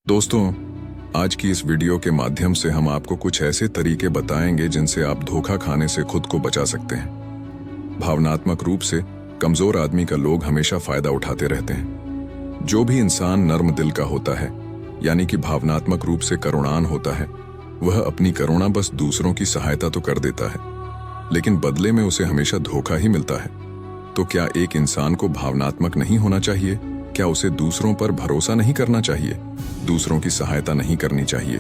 दोस्तों, आज की इस वीडियो के माध्यम से हम आपको कुछ ऐसे तरीके बताएंगे जिनसे आप धोखा खाने से खुद को बचा सकते हैं। भावनात्मक रूप से कमजोर आदमी का लोग हमेशा फायदा उठाते रहते हैं। जो भी इंसान नर्म दिल का होता है, यानी कि भावनात्मक रूप से करुणान होता है, वह अपनी करुणा बस दूसरों की सहायता तो कर देता है, लेकिन बदले में उसे हमेशा धोखा ही मिलता है। तो क्या एक इंसान को भावनात्मक नहीं होना चाहिए? क्या उसे दूसरों पर भरोसा नहीं करना चाहिए? दूसरों की सहायता नहीं करनी चाहिए?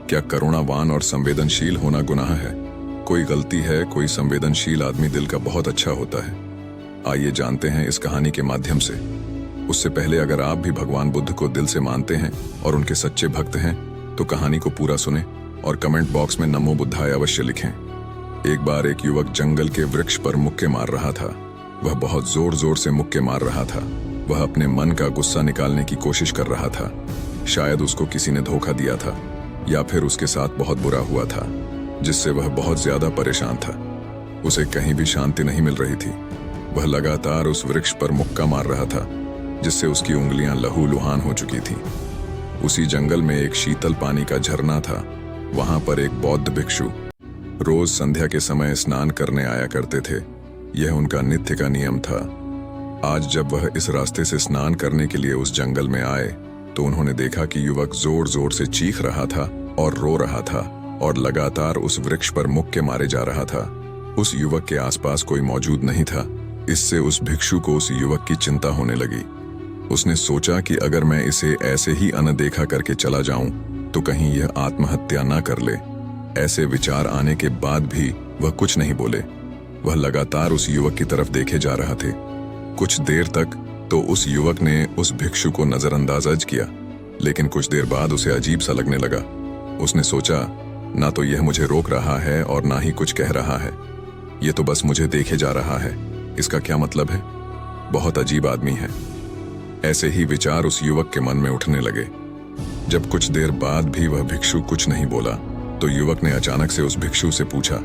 क्या करुणावान और संवेदनशील होना गुनाह है? कोई गलती है? कोई संवेदनशील आदमी दिल का बहुत अच्छा होता है। आइए जानते हैं इस कहानी के माध्यम से। उससे पहले अगर आप भी भगवान बुद्ध को दिल से मानते हैं और उनके सच्चे भक्त हैं, तो कहानी को पूरा सुने और कमेंट बॉक्स में नमो बुद्धाय अवश्य लिखें। एक बार एक युवक जंगल के वृक्ष पर मुक्के मार रहा था। वह बहुत जोर जोर से मुक्के मार रहा था। वह अपने मन का गुस्सा निकालने की कोशिश कर रहा था। शायद उसको किसी ने धोखा दिया था, या फिर उसके साथ बहुत बुरा हुआ था, जिससे वह बहुत ज्यादा परेशान था। उसे कहीं भी शांति नहीं मिल रही थी। वह लगातार उस वृक्ष पर मुक्का मार रहा था, जिससे उसकी उंगलियां लहूलुहान हो चुकी थीं। उसी जंगल में एक शीतल पानी का झरना था। वहां पर एक बौद्ध भिक्षु रोज संध्या के समय स्नान करने आया करते थे। यह उनका नित्य का नियम था। आज जब वह इस रास्ते से स्नान करने के लिए उस जंगल में आए, तो उन्होंने देखा कि युवक जोर जोर से चीख रहा था और रो रहा था और लगातार उस वृक्ष पर मुक्के मारे जा रहा था। उस युवक के आसपास कोई मौजूद नहीं था। इससे उस भिक्षु को उस युवक की चिंता होने लगी। उसने सोचा कि अगर मैं इसे ऐसे ही अनदेखा करके चला जाऊं, तो कहीं यह आत्महत्या ना कर ले। ऐसे विचार आने के बाद भी वह कुछ नहीं बोले। वह लगातार उस युवक की तरफ देखे जा रहा थे। कुछ देर तक तो उस युवक ने उस भिक्षु को नजरअंदाज किया, लेकिन कुछ देर बाद उसे अजीब सा लगने लगा। उसने सोचा, ना तो यह मुझे रोक रहा है और ना ही कुछ कह रहा है। यह तो बस मुझे देखे जा रहा है। इसका क्या मतलब है? बहुत अजीब आदमी है। ऐसे ही विचार उस युवक के मन में उठने लगे। जब कुछ देर बाद भी वह भिक्षु कुछ नहीं बोला, तो युवक ने अचानक से उस भिक्षु से पूछा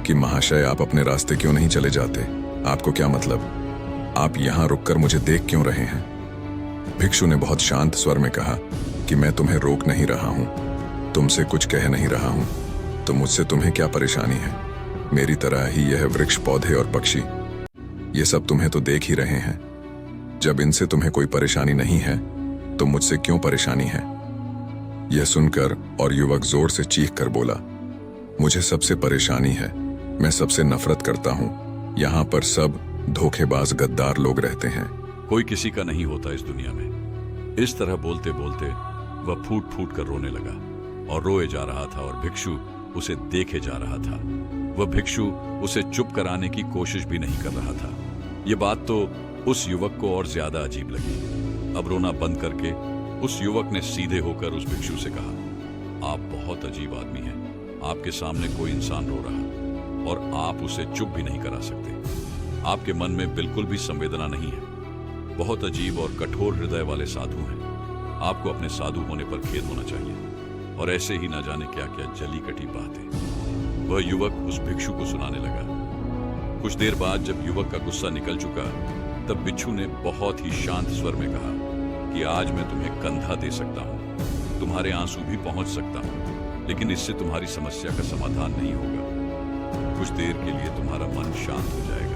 कि महाशय, आप अपने रास्ते क्यों नहीं चले जाते? आपको क्या मतलब? आप यहाँ रुककर मुझे देख क्यों रहे हैं? भिक्षु ने बहुत शांत स्वर में कहा कि मैं तुम्हें रोक नहीं रहा हूँ, तुमसे कुछ कह नहीं रहा हूँ, तो मुझसे तुम्हें क्या परेशानी है? मेरी तरह ही यह वृक्ष, पौधे और पक्षी, ये सब तुम्हें तो देख ही रहे हैं। जब इनसे तुम्हें कोई परेशानी नहीं है, तो मुझसे क्यों परेशानी है? यह सुनकर और युवक जोर से चीख कर बोला, मुझे सबसे परेशानी है। मैं सबसे नफरत करता हूँ। यहाँ पर सब धोखेबाज गद्दार लोग रहते हैं। कोई किसी का नहीं होता इस दुनिया में। इस तरह बोलते बोलते वह फूट फूट कर रोने लगा और रोए जा रहा था और भिक्षु उसे देखे जा रहा था। वह भिक्षु उसे चुप कराने की कोशिश भी नहीं कर रहा था। यह बात तो उस युवक को और ज्यादा अजीब लगी। अब रोना बंद करके उस युवक ने सीधे होकर उस भिक्षु से कहा, आप बहुत अजीब आदमी हैं। आपके सामने कोई इंसान रो रहा और आप उसे चुप भी नहीं करा सकते। आपके मन में बिल्कुल भी संवेदना नहीं है। बहुत अजीब और कठोर हृदय वाले साधु हैं। आपको अपने साधु होने पर खेद होना चाहिए। और ऐसे ही ना जाने क्या क्या जली कटी बातें वह युवक उस भिक्षु को सुनाने लगा। कुछ देर बाद जब युवक का गुस्सा निकल चुका, तब भिक्षु ने बहुत ही शांत स्वर में कहा कि आज मैं तुम्हें कंधा दे सकता हूँ, तुम्हारे आंसू भी पहुंच सकता हूँ, लेकिन इससे तुम्हारी समस्या का समाधान नहीं होगा। कुछ देर के लिए तुम्हारा मन शांत हो जाएगा,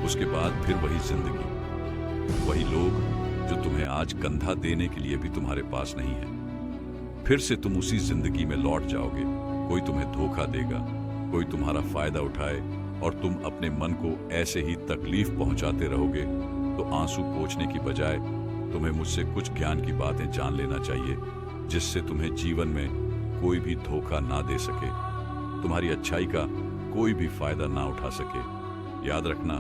उसके बाद फिर वही जिंदगी, वही लोग जो तुम्हें आज कंधा देने के लिए भी तुम्हारे पास नहीं है। फिर से तुम उसी जिंदगी में लौट जाओगे। कोई तुम्हें धोखा देगा, कोई तुम्हारा फायदा उठाए और तुम अपने मन को ऐसे ही तकलीफ पहुंचाते रहोगे। तो आंसू पोंछने की बजाय तुम्हें मुझसे कुछ ज्ञान की बातें जान लेना चाहिए, जिससे तुम्हें जीवन में कोई भी धोखा ना दे सके, तुम्हारी अच्छाई का कोई भी फायदा ना उठा सके। याद रखना,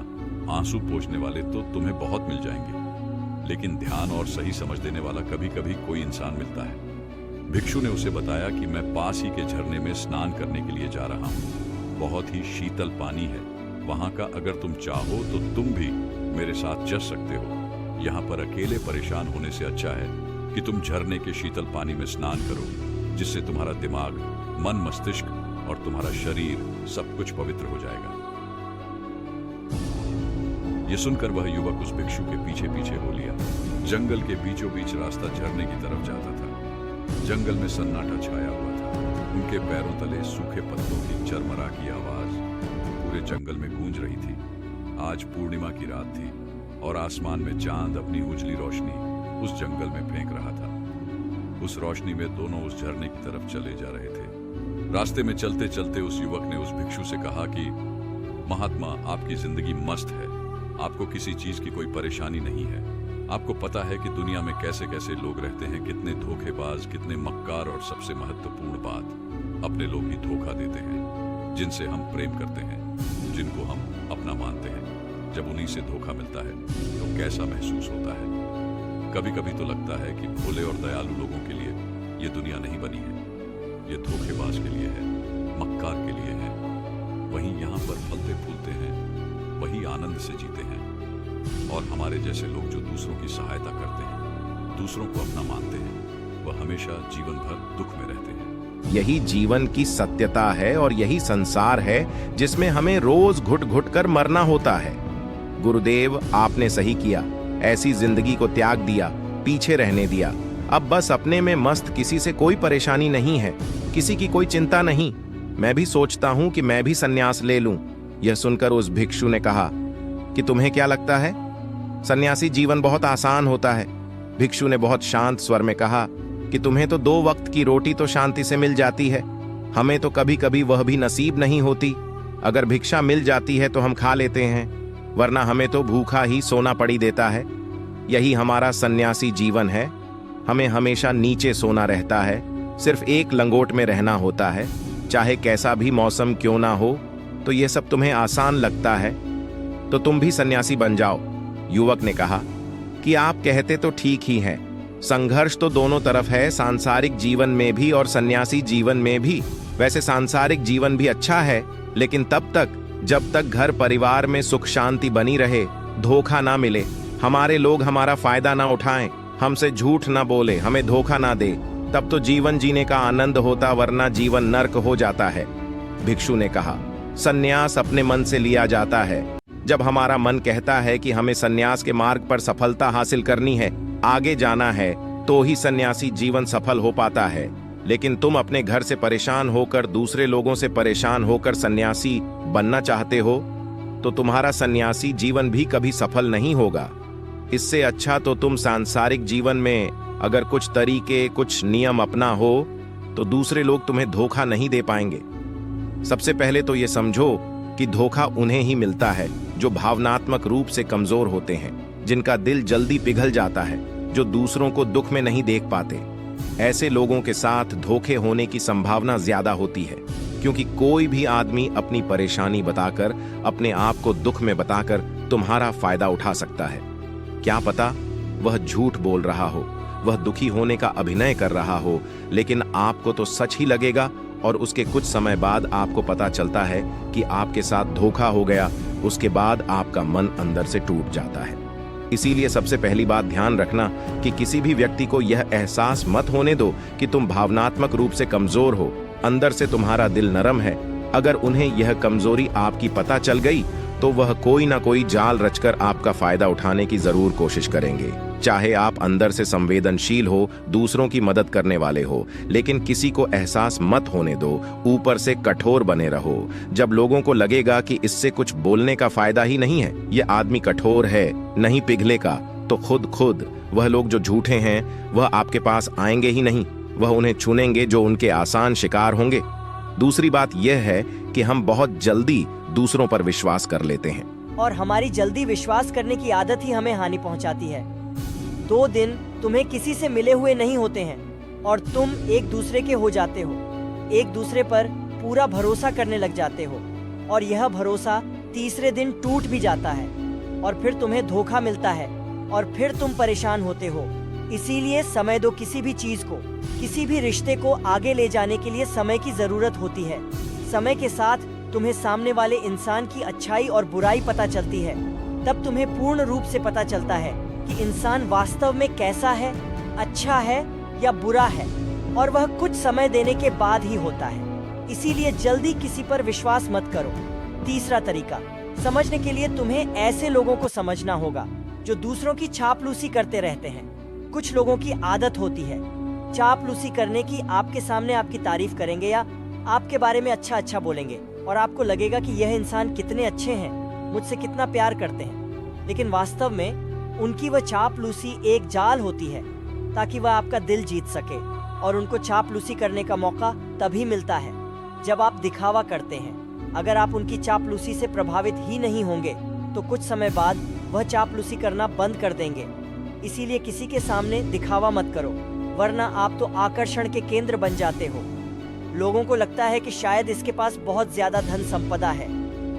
आंसू पोंछने वाले तो तुम्हें बहुत मिल जाएंगे, लेकिन ध्यान और सही समझ देने वाला कभी कभी कोई इंसान मिलता है। भिक्षु ने उसे बताया कि मैं पास ही के झरने में स्नान करने के लिए जा रहा हूँ। बहुत ही शीतल पानी है वहां का। अगर तुम चाहो तो तुम भी मेरे साथ जा सकते हो। यहाँ पर अकेले परेशान होने से अच्छा है कि तुम झरने के शीतल पानी में स्नान करो, जिससे तुम्हारा दिमाग, मन, मस्तिष्क और तुम्हारा शरीर सब कुछ पवित्र हो जाएगा। यह सुनकर वह युवक उस भिक्षु के पीछे पीछे हो लिया। जंगल के बीचों बीच रास्ता झरने की तरफ जाता था। जंगल में सन्नाटा छाया हुआ था। उनके पैरों तले सूखे पत्तों की चरमरा की आवाज पूरे जंगल में गूंज रही थी। आज पूर्णिमा की रात थी और आसमान में चांद अपनी उजली रोशनी उस जंगल में फेंक रहा था। उस रोशनी में दोनों उस झरने की तरफ चले जा रहे थे। रास्ते में चलते चलते उस युवक ने उस भिक्षु से कहा कि महात्मा, आपकी जिंदगी मस्त है, आपको किसी चीज की कोई परेशानी नहीं है। आपको पता है कि दुनिया में कैसे कैसे लोग रहते हैं, कितने धोखेबाज, कितने मक्कार, और सबसे महत्वपूर्ण बात, अपने लोग ही धोखा देते हैं जिनसे हम प्रेम करते हैं, जिनको हम अपना मानते हैं। जब उन्हीं से धोखा मिलता है तो कैसा महसूस होता है। कभी कभी तो लगता है कि भोले और दयालु लोगों के लिए ये दुनिया नहीं बनी है, ये धोखेबाज के लिए है, मक्कार के लिए है। वहीं यहाँ पर फलते फूलते हैं, वही आनंद से जीते हैं, और हमारे जैसे लोग जो दूसरों की सहायता करते हैं, दूसरों को अपना मानते हैं, वह हमेशा जीवन भर दुख में रहते हैं। यही जीवन की सत्यता है और यही संसार है जिसमें हमें रोज घुट घुट कर मरना होता है। गुरुदेव, आपने सही किया, ऐसी जिंदगी को त्याग दिया, पीछे रहने दिया। अब बस अपने में मस्त, किसी से कोई परेशानी नहीं है, किसी की कोई चिंता नहीं। मैं भी सोचता हूं कि मैं भी सन्यास ले लूं। यह सुनकर उस भिक्षु ने कहा कि तुम्हें क्या लगता है, सन्यासी जीवन बहुत आसान होता है। भिक्षु ने बहुत शांत स्वर में कहा कि तुम्हें तो 2 वक्त की रोटी तो शांति से मिल जाती है, हमें तो कभी कभी वह भी नसीब नहीं होती। अगर भिक्षा मिल जाती है तो हम खा लेते हैं, वरना हमें तो भूखा ही सोना पड़ी देता है। यही हमारा सन्यासी जीवन है। हमें हमेशा नीचे सोना रहता है, सिर्फ एक लंगोट में रहना होता है, चाहे कैसा भी मौसम क्यों ना हो। तो ये सब तुम्हें आसान लगता है, तो तुम भी सन्यासी बन जाओ। युवक ने कहा कि आप कहते तो ठीक ही हैं, संघर्ष तो दोनों तरफ है, सांसारिक जीवन में भी और सन्यासी जीवन में भी। वैसे सांसारिक जीवन भी अच्छा है, लेकिन तब तक जब तक घर परिवार में सुख शांति बनी रहे, धोखा ना मिले, हमारे लोग हमारा फायदा ना उठाएं, हमसे झूठ ना बोले, हमें धोखा ना दे, तब तो जीवन जीने का आनंद होता, वरना जीवन नर्क हो जाता है। भिक्षु ने कहा, सन्यास अपने मन से लिया जाता है। जब हमारा मन कहता है कि हमें सन्यास के मार्ग पर सफलता हासिल करनी है, आगे जाना है, तो ही सन्यासी जीवन सफल हो पाता है। लेकिन तुम अपने घर से परेशान होकर, दूसरे लोगों से परेशान होकर सन्यासी बनना चाहते हो, तो तुम्हारा सन्यासी जीवन भी कभी सफल नहीं होगा। इससे अच्छा तो तुम सांसारिक जीवन में अगर कुछ तरीके, कुछ नियम अपना हो, तो दूसरे लोग तुम्हें धोखा नहीं दे पाएंगे। सबसे पहले तो ये समझो कि धोखा उन्हें ही मिलता है जो भावनात्मक रूप से कमजोर होते हैं, जिनका दिल जल्दी पिघल जाता है, जो दूसरों को दुख में नहीं देख पाते। ऐसे लोगों के साथ धोखे होने की संभावना ज्यादा होती है, क्योंकि कोई भी आदमी अपनी परेशानी बताकर, अपने आप को दुख में बताकर तुम्हारा फायदा उठा सकता है। क्या पता वह झूठ बोल रहा हो, वह दुखी होने का अभिनय कर रहा हो, लेकिन आपको तो सच ही लगेगा, और उसके कुछ समय बाद आपको पता चलता है कि आपके साथ धोखा हो गया। उसके बाद आपका मन अंदर से टूट जाता है। इसीलिए सबसे पहली बात ध्यान रखना कि किसी भी व्यक्ति को यह एहसास मत होने दो कि तुम भावनात्मक रूप से कमजोर हो, अंदर से तुम्हारा दिल नरम है। अगर उन्हें यह कमजोरी आपकी पता चल गई, तो वह कोई ना कोई जाल रचकर आपका फायदा उठाने की जरूर कोशिश करेंगे। चाहे आप अंदर से संवेदनशील हो, दूसरों की मदद करने वाले हो, लेकिन किसी को एहसास मत होने दो, ऊपर से कठोर बने रहो। जब लोगों को लगेगा कि इससे कुछ बोलने का फायदा ही नहीं है, ये आदमी कठोर है, नहीं पिघलेगा, तो खुद वह लोग जो झूठे हैं वह आपके पास आएंगे ही नहीं, वह उन्हें चुनेंगे जो उनके आसान शिकार होंगे। दूसरी बात यह है कि हम बहुत जल्दी दूसरों पर विश्वास कर लेते हैं, और हमारी जल्दी विश्वास करने की आदत ही हमें हानि पहुंचाती है। 2 दिन तुम्हें किसी से मिले हुए नहीं होते हैं और तुम एक दूसरे के हो जाते हो, एक दूसरे पर पूरा भरोसा करने लग जाते हो, और यह भरोसा तीसरे दिन टूट भी जाता है, और फिर तुम्हें धोखा मिलता है, और फिर तुम परेशान होते हो। इसीलिए समय दो। किसी भी चीज को, किसी भी रिश्ते को आगे ले जाने के लिए समय की जरूरत होती है। समय के साथ तुम्हें सामने वाले इंसान की अच्छाई और बुराई पता चलती है। तब तुम्हें पूर्ण रूप से पता चलता है कि इंसान वास्तव में कैसा है, अच्छा है या बुरा है, और वह कुछ समय देने के बाद ही होता है। इसीलिए जल्दी किसी पर विश्वास मत करो। तीसरा तरीका, समझने के लिए तुम्हें ऐसे लोगों को समझना होगा जो दूसरों की चापलूसी करते रहते हैं। कुछ लोगों की आदत होती है चापलूसी करने की आपके सामने आपकी तारीफ करेंगे या आपके बारे में अच्छा अच्छा बोलेंगे और आपको लगेगा कि यह इंसान कितने अच्छे हैं, मुझसे कितना प्यार करते हैं। लेकिन वास्तव में उनकी वह चापलूसी एक जाल होती है ताकि वह आपका दिल जीत सके। और उनको चापलूसी करने का मौका तभी मिलता है जब आप दिखावा करते हैं। अगर आप उनकी चापलूसी से प्रभावित ही नहीं होंगे तो कुछ समय बाद वह चापलूसी करना बंद कर देंगे। इसीलिए किसी के सामने दिखावा मत करो, वरना आप तो आकर्षण के केंद्र बन जाते हो। लोगों को लगता है कि शायद इसके पास बहुत ज्यादा धन संपदा है,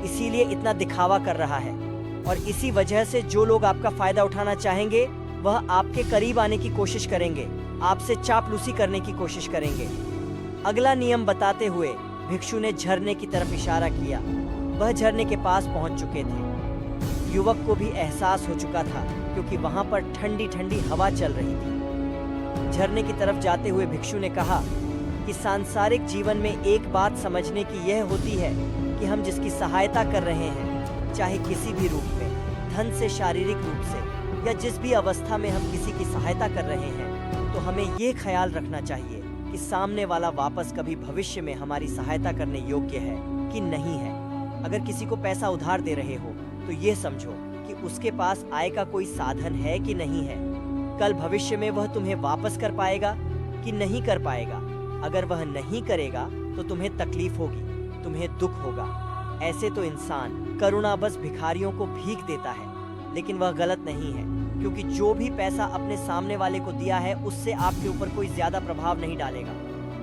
इसीलिए इतना दिखावा कर रहा है। और इसी वजह से जो लोग आपका फायदा उठाना चाहेंगे वह आपके करीब आने की कोशिश करेंगे, आपसे चापलूसी करने की कोशिश करेंगे। अगला नियम बताते हुए भिक्षु ने झरने की तरफ इशारा किया। वह झरने के पास पहुंच चुके थे। युवक को भी एहसास हो चुका था क्योंकि वहां पर ठंडी ठंडी हवा चल रही थी। झरने की तरफ जाते हुए भिक्षु ने कहा कि सांसारिक जीवन में एक बात समझने की यह होती है कि हम जिसकी सहायता कर रहे हैं, चाहे किसी भी रूप में, धन से, शारीरिक रूप से, या जिस भी अवस्था में हम किसी की सहायता कर रहे हैं, तो हमें ये ख्याल रखना चाहिए कि सामने वाला वापस कभी भविष्य में हमारी सहायता करने योग्य है कि नहीं है। अगर किसी को पैसा उधार दे रहे हो तो ये समझो कि उसके पास आय का कोई साधन है कि नहीं है। कल भविष्य में वह तुम्हें वापस कर पाएगा कि नहीं कर पाएगा। अगर वह नहीं करेगा तो तुम्हें तकलीफ होगी, तुम्हें दुख होगा। ऐसे तो इंसान करुणाबस भिखारियों को भीख देता है, लेकिन वह गलत नहीं है, क्योंकि जो भी पैसा अपने सामने वाले को दिया है उससे आपके ऊपर कोई ज्यादा प्रभाव नहीं डालेगा।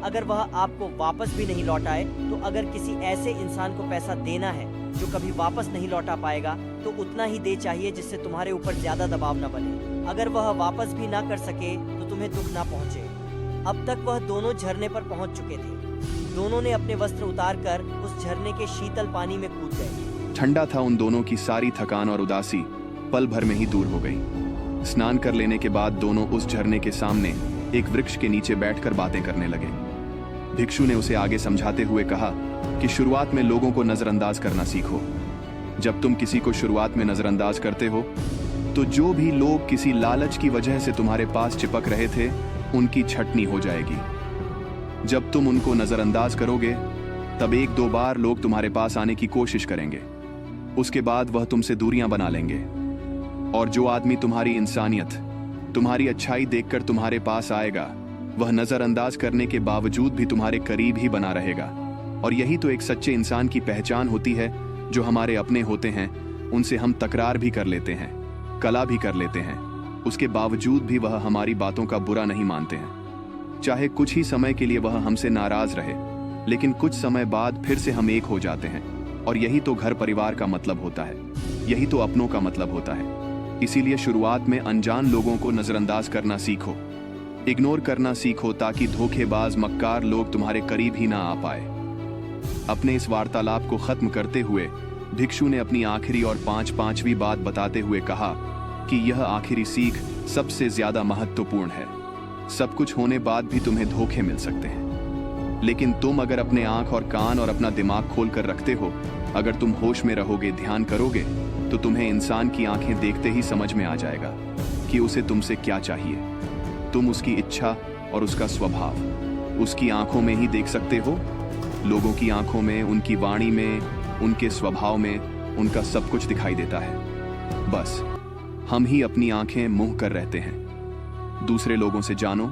अगर वह आपको वापस भी नहीं लौटाए तो अगर किसी ऐसे इंसान को पैसा देना है जो कभी वापस नहीं लौटा पाएगा तो उतना ही दे चाहिए जिससे तुम्हारे ऊपर ज्यादा दबाव न बने। अगर वह वापस भी ना कर सके तो तुम्हें दुख ना पहुंचे। अब तक वह दोनों झरने पर पहुंच चुके थे। दोनों ने अपने वस्त्र उतारकर उस झरने के शीतल पानी में कूद गए। ठंडा था, उन दोनों की सारी थकान और उदासी पल भर में ही दूर हो गई। स्नान कर लेने के बाद दोनों उस झरने के सामने एक वृक्ष के नीचे बैठकर बातें करने लगे। भिक्षु ने उसे आगे समझाते हुए कहा कि शुरुआत में लोगों को नजरअंदाज करना सीखो। जब तुम किसी को शुरुआत में नजरअंदाज करते हो तो जो भी लोग किसी लालच की वजह से तुम्हारे पास चिपक रहे थे उनकी छटनी हो जाएगी। जब तुम उनको नजरअंदाज करोगे तब एक दो बार लोग तुम्हारे पास आने की कोशिश करेंगे, उसके बाद वह तुमसे दूरियां बना लेंगे। और जो आदमी तुम्हारी इंसानियत, तुम्हारी अच्छाई देखकर तुम्हारे पास आएगा, वह नजरअंदाज करने के बावजूद भी तुम्हारे करीब ही बना रहेगा। और यही तो एक सच्चे इंसान की पहचान होती है। जो हमारे अपने होते हैं उनसे हम तकरार भी कर लेते हैं, कला भी कर लेते हैं, उसके बावजूद भी वह हमारी बातों का बुरा नहीं मानते हैं। चाहे कुछ ही समय के लिए वह हमसे नाराज रहे, लेकिन कुछ समय बाद फिर से हम एक हो जाते हैं। और यही तो घर परिवार का मतलब होता है, यही तो अपनों का मतलब होता है। इसीलिए शुरुआत में अनजान लोगों को नजरअंदाज करना सीखो, इग्नोर करना सीखो, ताकि धोखेबाज मक्कार लोग तुम्हारे करीब ही ना आ पाए। अपने इस वार्तालाप को खत्म करते हुए भिक्षु ने अपनी आखिरी और पांचवी बात बताते हुए कहा कि यह आखिरी सीख सबसे ज्यादा महत्वपूर्ण है। सब कुछ होने बाद भी तुम्हें धोखे मिल सकते हैं, लेकिन तुम अगर अपने आंख और कान और अपना दिमाग खोल कर रखते हो, अगर तुम होश में रहोगे, ध्यान करोगे, तो तुम्हें इंसान की आंखें देखते ही समझ में आ जाएगा कि उसे तुमसे क्या चाहिए। तुम उसकी इच्छा और उसका स्वभाव उसकी आंखों में ही देख सकते हो। लोगों की आंखों में, उनकी वाणी में, उनके स्वभाव में उनका सब कुछ दिखाई देता है। बस हम ही अपनी आंखें मुंह कर रहते हैं। दूसरे लोगों से जानो,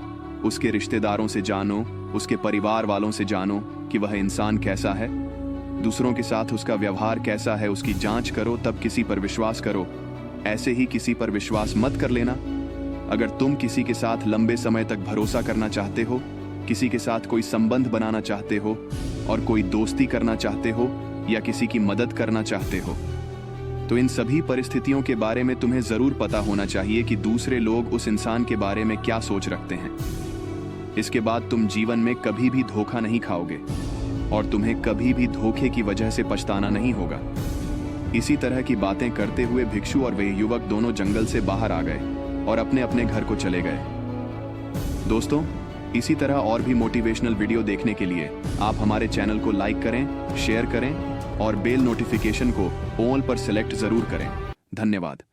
उसके रिश्तेदारों से जानो, उसके परिवार वालों से जानो कि वह इंसान कैसा है, दूसरों के साथ उसका व्यवहार कैसा है, उसकी जांच करो, तब किसी पर विश्वास करो। ऐसे ही किसी पर विश्वास मत कर लेना। अगर तुम किसी के साथ लंबे समय तक भरोसा करना चाहते हो, किसी के साथ कोई संबंध बनाना चाहते हो और कोई दोस्ती करना चाहते हो या किसी की मदद करना चाहते हो, तो इन सभी परिस्थितियों के बारे में तुम्हें जरूर पता होना चाहिए कि दूसरे लोग उस इंसान के बारे में क्या सोच रखते हैं। इसके बाद तुम जीवन में कभी भी धोखा नहीं खाओगे और तुम्हें कभी भी धोखे की वजह से पछताना नहीं होगा। इसी तरह की बातें करते हुए भिक्षु और वह युवक दोनों जंगल से बाहर आ गए और अपने अपने घर को चले गए। दोस्तों, इसी तरह और भी मोटिवेशनल वीडियो देखने के लिए आप हमारे चैनल को लाइक करें, शेयर करें और बेल नोटिफिकेशन को ऑल पर सेलेक्ट जरूर करें। धन्यवाद।